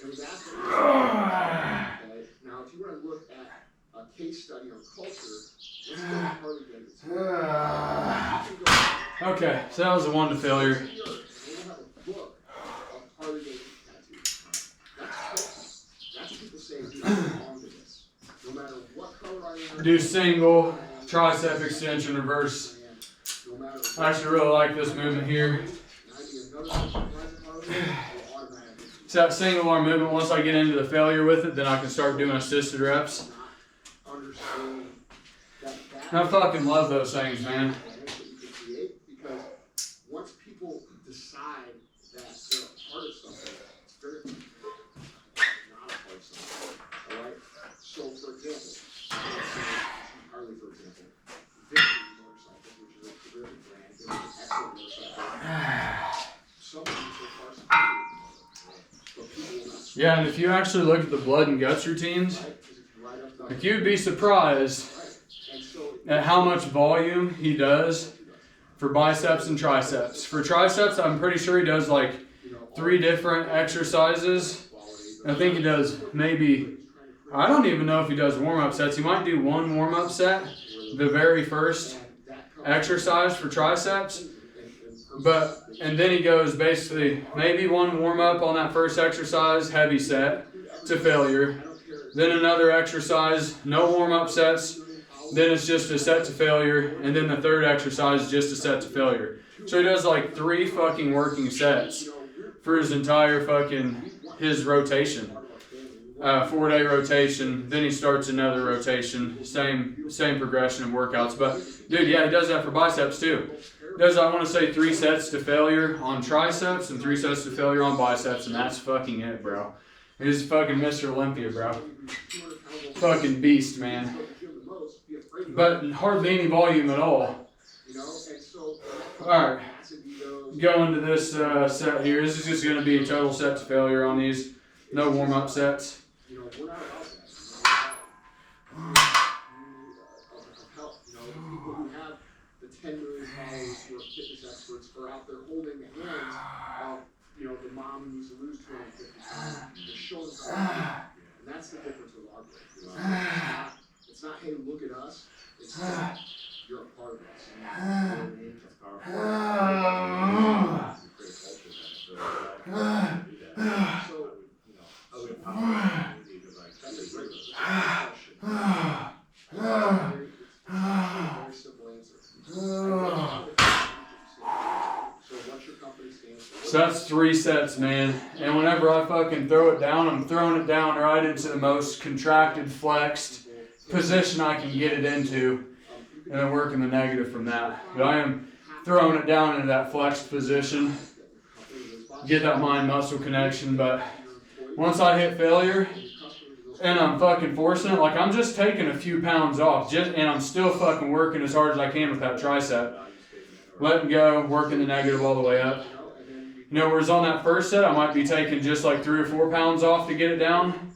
it was asked okay. Now, if you were to look at a case study on culture, let's go to Harley Davidson. Okay, so that was a 1 to failure. They will have a book of Harley Davidson tattoos. That's people saying, dude, I belong to this. No matter what color I am. Do single, tricep extension, reverse. I actually really like this movement here. It's that single arm movement. Once I get into the failure with it, then I can start doing assisted reps. I fucking love those things, man. Because once people decide that they're a part of something, it's very not a part of something. Alright? So for example, Harley for example, Victory motorcycles, which is a terrific brand, it's an excellent motorcycle. Some of these are cars but people will not. Yeah, and if you actually look at the blood and guts routines, like you'd be surprised at how much volume he does for biceps and triceps. For triceps, I'm pretty sure he does like 3 different exercises. I think he does maybe, I don't even know if he does warm-up sets. He might do 1 warm-up set, the very first exercise for triceps. And then he goes basically maybe 1 warm-up on that first exercise, heavy set, to failure. Then another exercise, no warm-up sets. Then it's just a set to failure, and then the third exercise is just a set to failure. So he does like 3 fucking working sets for his entire his rotation. 4-day rotation, then he starts another rotation, same progression of workouts. But dude, yeah, he does that for biceps too. He does, I want to say 3 sets to failure on triceps and 3 sets to failure on biceps, and that's fucking it, bro. He's fucking Mr. Olympia, bro. Fucking beast, man. But hardly any volume at all. Alright, go into this set here. This is just going to be a total set to failure on these. No warm-up sets. We're not about that. Help. People who have the 10 million followers who are fitness experts are out there holding the hands of, the mom who needs to lose 250 pounds. They're showing how. And that's the difference with our brand. It's not, hey, look at us. It's just, you're a part of us. That's powerful. So, that's a great question. Very simple answer. So what's your company? So that's 3 sets, man. And whenever I fucking throw it down, I'm throwing it down right into the most contracted, flexed position I can get it into, and then working the negative from that. But I am throwing it down into that flexed position, get that mind-muscle connection. But once I hit failure, and I'm fucking forcing it, like I'm just taking a few pounds off, and I'm still fucking working as hard as I can with that tricep. Letting go, working the negative all the way up. You know, whereas on that first set, I might be taking just like 3 or 4 pounds off to get it down.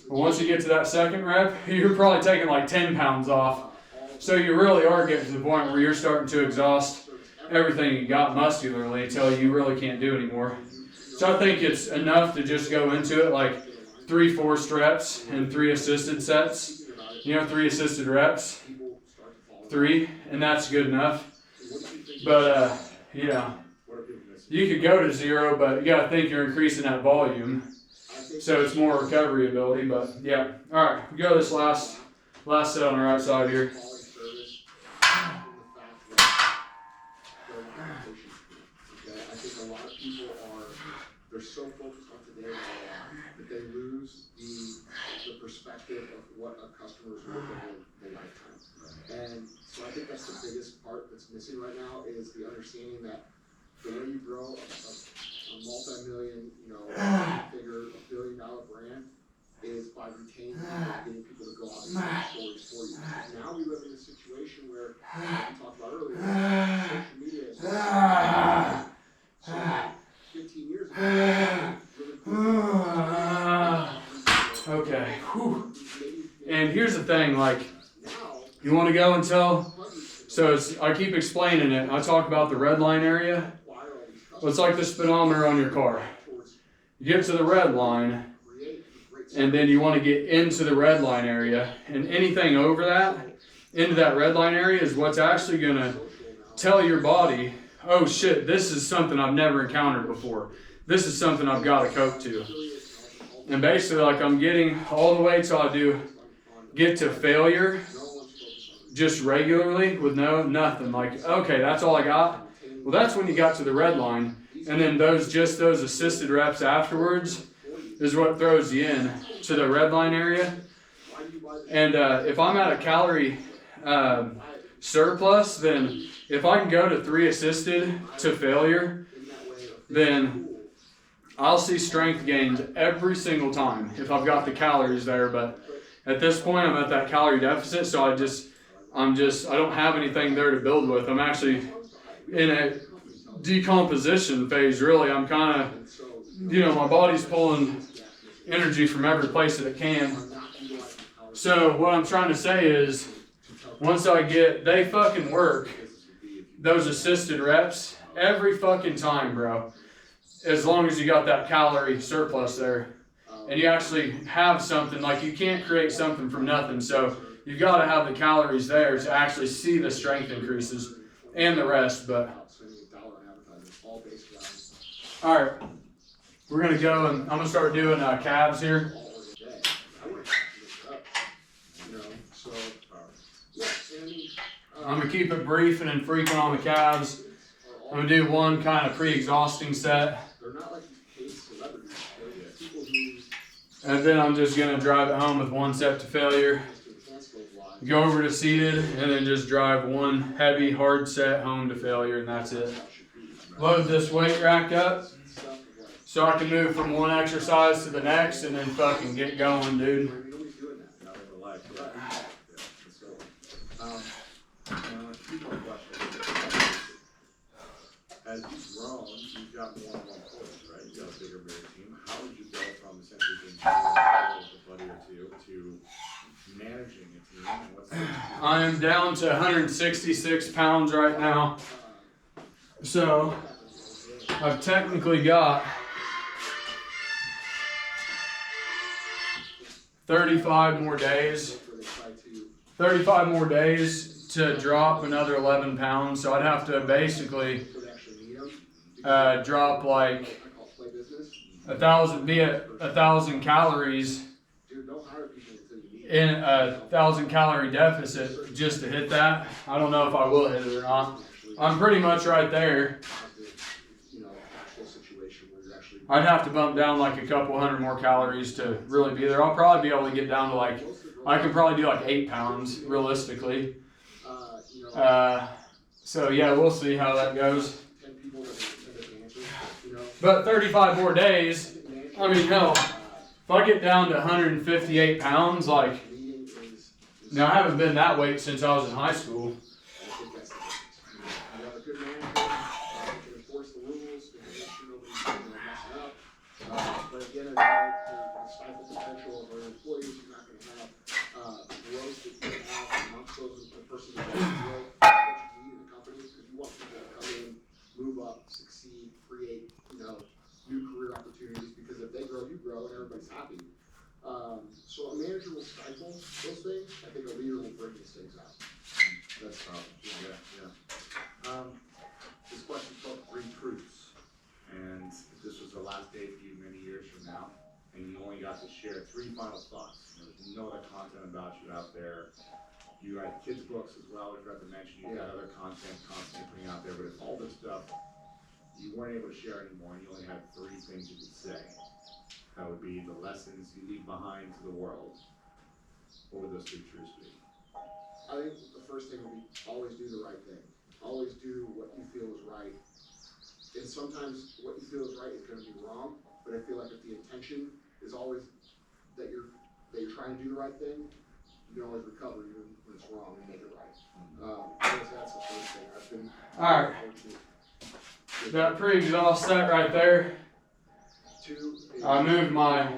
But once you get to that second rep, you're probably taking like 10 pounds off. So you really are getting to the point where you're starting to exhaust everything you got muscularly until you really can't do anymore. So I think it's enough to just go into it like 3 forced reps and 3 assisted sets. You know, 3 assisted reps, 3, and that's good enough. But, you know, you could go to 0, but you got to think you're increasing that volume. So it's more recovery ability, but yeah. All right, we go this last set on the right side here. I think a lot of people they're so focused on today that they lose the perspective of what a customer's worth of their lifetime. And so I think that's the biggest part that's missing right now is the understanding that the way you grow a multi-million, figure, $1 billion brand is by retaining people and getting people to go out and tell stories for you. Now we live in a situation where, like we talked about earlier, social media is so 15 years ago. Okay. Whew. And here's the thing, like, you want to go until, so I keep explaining it. I talk about the red line area. Well, it's like the speedometer on your car. You get to the red line, and then you want to get into the red line area. And anything over that, into that red line area, is what's actually going to tell your body, oh shit, this is something I've never encountered before. This is something I've got to cope to. And basically, like, I'm getting all the way till I get to failure, just regularly with nothing. Like, okay, that's all I got. Well, that's when you got to the red line, and then those assisted reps afterwards is what throws you in to the red line area. And if I'm at a calorie surplus, then if I can go to 3 assisted to failure, then I'll see strength gains every single time if I've got the calories there. But at this point, I'm at that calorie deficit, so I don't have anything there to build with. I'm actually in a decomposition phase, really. I'm kind of, my body's pulling energy from every place that it can. So what I'm trying to say is, once they fucking work those assisted reps every fucking time, bro. As long as you got that calorie surplus there. And you actually have something, like you can't create something from nothing. So you've got to have the calories there to actually see the strength increases and the rest. But all right, we're going to go and I'm going to start doing calves here. I'm going to keep it brief and infrequent on the calves. I'm going to do one kind of pre-exhausting set. And then I'm just going to drive it home with 1 set to failure. Go over to seated and then just drive 1 heavy hard set home to failure, and that's it. Load this weight rack up so I can move from one exercise to the next and then fucking get going, dude. As you've grown, you've got more and more employees, right? You've got a bigger team. How did you go from essentially being a buddy or 2 to managing a team? And what's I am down to 166 pounds right now. So I've technically got 35 more days to drop another 11 pounds. So I'd have to basically drop like 1,000 calories in a 1,000 calorie deficit just to hit that. I don't know if I will hit it or not. I'm pretty much right there. I'd have to bump down like a couple hundred more calories to really be there. I'll probably be able to get down to like, I can probably do like 8 pounds realistically. So yeah, we'll see how that goes. But 35 more days, I mean, hell, if I get down to 158 pounds, like, now I haven't been that weight since I was in high school. But again, the stifle potential of our employees, you're not going to have growth that you have amongst those the person that doesn't grow what you need in the company, because you want people to come in, move up, succeed, create, new career opportunities, because if they grow, you grow, and everybody's happy. So a manager will stifle those things. I think a leader will bring these things out. That's yeah. This question's called 3 Truths. And if this was the last day for you many years from now, and you only got to share 3 final thoughts, there's no other content about you out there. You write kids' books as well, we forgot to mention, you got other content constantly putting out there, but if all this stuff you weren't able to share anymore, and you only had 3 things you could say, that would be the lessons you leave behind to the world. What would those 3 truths be? I think the first thing would be always do the right thing. Always do what you feel is right. And sometimes what you feel is right is going to be wrong, but I feel like if the intention is always that you're trying to do the right thing, you can always recover even when it's wrong and make it right. I guess that's the first thing. I've been fortunate. That pre-exhaust set right there. 2, I moved my,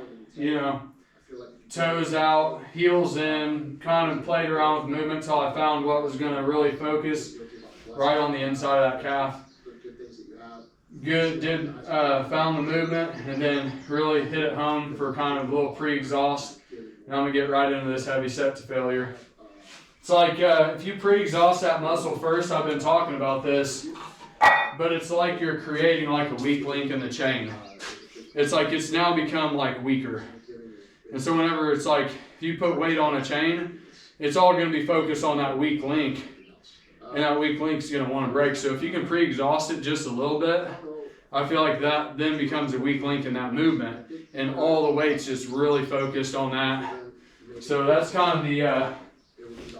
toes out, heels in, kind of played around with movement until I found what was going to really focus right on the inside of that calf. Found the movement, and then really hit it home for kind of a little pre-exhaust. And I'm going to get right into this heavy set to failure. It's like if you pre-exhaust that muscle first, I've been talking about this, but it's like you're creating like a weak link in the chain. It's like it's now become like weaker. And so whenever it's like, if you put weight on a chain, it's all going to be focused on that weak link. And that weak link's going to want to break. So if you can pre-exhaust it just a little bit, I feel like that then becomes a weak link in that movement. And all the weight's just really focused on that. So that's kind of the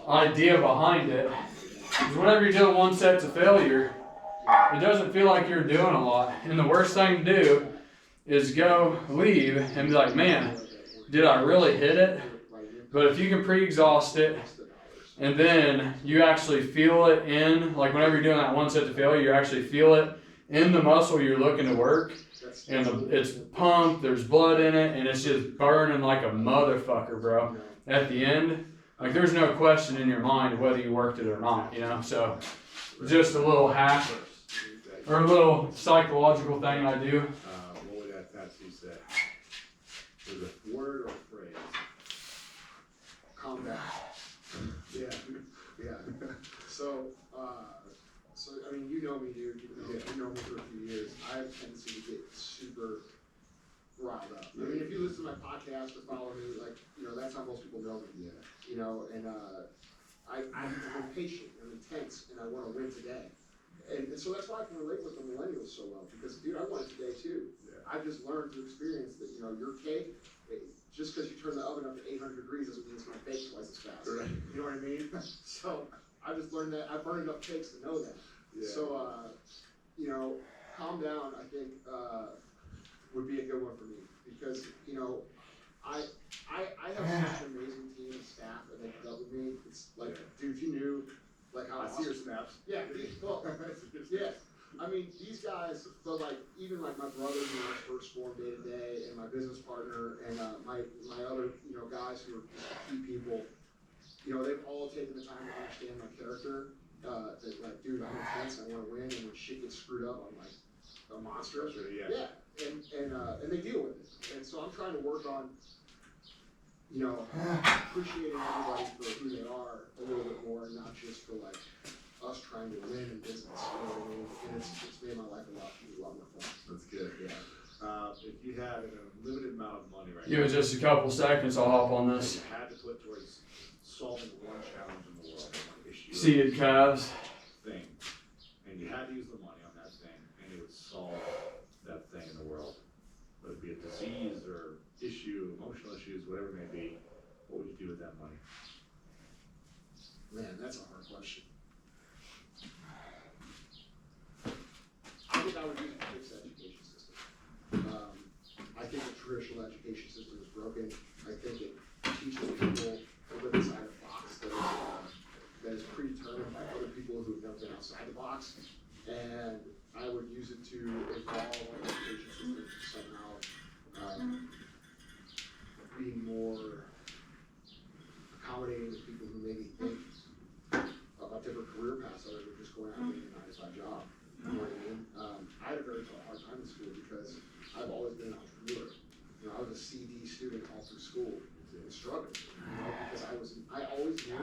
idea behind it. Because whenever you're doing 1 set to failure, it doesn't feel like you're doing a lot. And the worst thing to do is go leave and be like, man, did I really hit it? But if you can pre-exhaust it, and then you actually feel it in, like whenever you're doing that 1 set to failure, you actually feel it in the muscle you're looking to work, and it's pumped, there's blood in it, and it's just burning like a motherfucker, bro. At the end, like there's no question in your mind whether you worked it or not, So just a little hack or a little psychological thing I do. What would that tattoo say? Was it a word or a phrase? Calm down. Yeah. So I mean, you know me, dude. You know me for a few years. I have a tendency to get super riled up. I mean, if you listen to my podcast or follow me, that's how most people know me. Yeah. And I'm impatient, I'm intense, and I want to win today. And so that's why I can relate with the millennials so well, because dude, I want it today too. Yeah. I've just learned through experience that your cake, just because you turn the oven up to 800 degrees doesn't mean it's going to bake twice as fast. Right. You know what I mean? So I just learned that. I've burned enough cakes to know that. Yeah. So calm down, I think, would be a good one for me, because I have such an amazing team and staff that they put up with me. It's like, dude, if you knew how I see your snaps. Yeah, well, yeah. I mean, these guys, but even my brothers who I first formed day to day, and my business partner, and my other guys who are key people, they've all taken the time to understand my character. That dude, I'm intense, I want to win, and when shit gets screwed up, I'm like a monster. Yeah. And they deal with it. And so I'm trying to work on appreciating everybody for who they are a little bit more, and not just for us trying to win in business. You know what I mean? And it's made my life a lot more fun. That's good. Yeah. If you had an unlimited amount of money right now, give it just a couple seconds, I'll hop on this. You had to put towards solving one challenge in the world, issue, seated calves thing, and you had to use the money on that thing, and it would solve that thing in the world. shoes, whatever it may be, what would you do with that money? Man, that's a hard question. I think I would use it to fix the education system. I think the traditional education system is broken. I think it teaches people to live inside a box that is predetermined by other people who have never been outside the box. And I would use it to evolve our education system to somehow be more accommodating to people who maybe think about different career paths other than just going out and getting a 9-to-5 job. You know what I mean? I had a very hard time in school because I've always been an entrepreneur. You know, I was a CD student all through school and struggled. You know, because I always knew,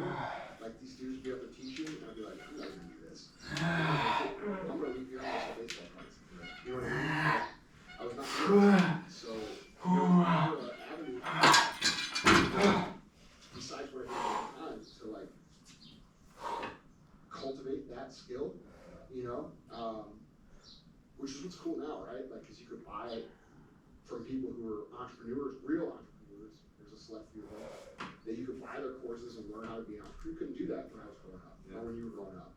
like, these dudes would be up to teaching, and I'd be like, I'm not gonna do this. I'm gonna leave here and watch the baseball cards. You know what I mean? Like, I was not doing that. So there was another avenue besides what I did all the time to like cultivate that skill, you know, which is what's cool now, right? Like, because you could buy it from people who are entrepreneurs, real entrepreneurs. There's a select few of them that you could buy their courses and learn how to be an entrepreneur. You couldn't do that when I was growing up, or when you were growing up.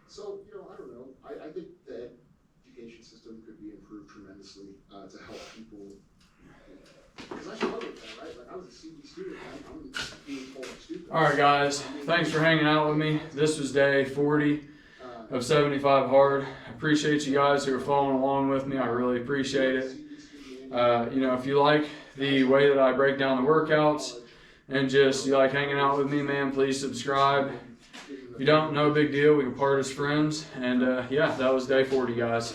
So, you know, I don't know. I think the education system could be improved tremendously to help people. Because I struggled with that, right? Like, I was a CD student, and I'm being told I'm stupid. All right, guys. Thanks for hanging out with me. This was day 40 of 75 hard. I appreciate you guys who are following along with me. I really appreciate it. You know, if you like the way that I break down the workouts and just you like hanging out with me, man, please subscribe. If you don't, no big deal. We can part as friends. And yeah, that was day 40, guys.